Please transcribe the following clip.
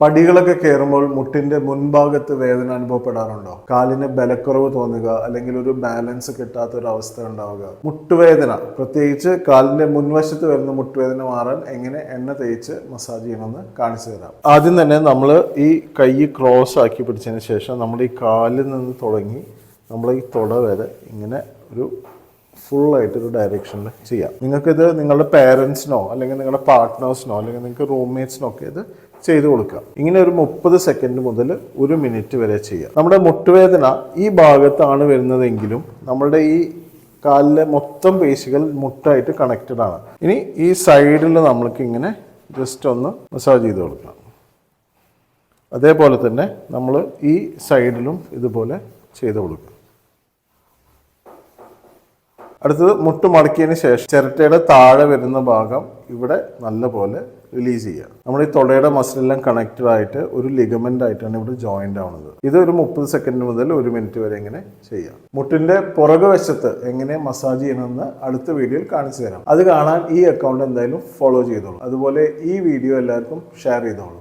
പടികളൊക്കെ കയറുമ്പോൾ മുട്ടിന്റെ മുൻഭാഗത്ത് വേദന അനുഭവപ്പെടാറുണ്ടോ? കാലിന് ബലക്കുറവ് തോന്നുക, അല്ലെങ്കിൽ ഒരു ബാലൻസ് കിട്ടാത്ത ഒരു അവസ്ഥ ഉണ്ടാവുക, മുട്ടുവേദന, പ്രത്യേകിച്ച് കാലിന്റെ മുൻവശത്ത് വരുന്ന മുട്ടുവേദന മാറാൻ എങ്ങനെ എണ്ണ തേച്ച് മസാജ് ചെയ്യണമെന്ന് കാണിച്ചു തരാം. ആദ്യം തന്നെ നമ്മൾ ഈ കൈ ക്രോസ് ആക്കി പിടിച്ചതിന് ശേഷം നമ്മൾ ഈ കാലിൽ നിന്ന് തുടങ്ങി നമ്മൾ ഈ തുട വരെ ഇങ്ങനെ ഒരു ഫുള്ളായിട്ടൊരു ഡയറക്ഷനിൽ ചെയ്യാം. നിങ്ങൾക്കിത് നിങ്ങളുടെ പേരൻസിനോ അല്ലെങ്കിൽ നിങ്ങളുടെ പാർട്ട്നേഴ്സിനോ അല്ലെങ്കിൽ നിങ്ങൾക്ക് റൂംമേറ്റ്സിനോ ഒക്കെ ഇത് ചെയ്തു കൊടുക്കാം. ഇങ്ങനെ ഒരു 30 സെക്കൻഡ് മുതൽ 1 മിനിറ്റ് വരെ ചെയ്യാം. നമ്മുടെ മുട്ടുവേദന ഈ ഭാഗത്താണ് വരുന്നതെങ്കിലും നമ്മുടെ ഈ കാലിലെ മൊത്തം പേശികൾ മുട്ടായിട്ട് കണക്റ്റഡ് ആണ്. ഇനി ഈ സൈഡിൽ നമ്മൾക്ക് ഇങ്ങനെ ജസ്റ്റ് ഒന്ന് മസാജ് ചെയ്ത് കൊടുക്കാം. അതേപോലെ തന്നെ നമ്മൾ ഈ സൈഡിലും ഇതുപോലെ ചെയ്ത് കൊടുക്കാം. അടുത്തത് മുട്ട് മടക്കിയതിന് ശേഷം ചിരട്ടയുടെ താഴെ വരുന്ന ഭാഗം ഇവിടെ നല്ലപോലെ റിലീസ് ചെയ്യുക. നമ്മൾ ഈ തൊടയുടെ മസിലെല്ലാം കണക്റ്റഡ് ആയിട്ട് ഒരു ലിഗമെന്റ് ആയിട്ടാണ് ഇവിടെ ജോയിന്റ് ആവുന്നത്. ഇത് ഒരു 30 സെക്കൻഡ് മുതൽ 1 മിനിറ്റ് വരെ ഇങ്ങനെ ചെയ്യാം. മുട്ടിന്റെ പുറകുവശത്ത് എങ്ങനെ മസാജ് ചെയ്യണമെന്ന് അടുത്ത വീഡിയോയിൽ കാണിച്ചു തരാം. അത് കാണാൻ ഈ അക്കൗണ്ട് എന്തായാലും ഫോളോ ചെയ്തോളൂ. അതുപോലെ ഈ വീഡിയോ എല്ലാവർക്കും ഷെയർ ചെയ്തോളൂ.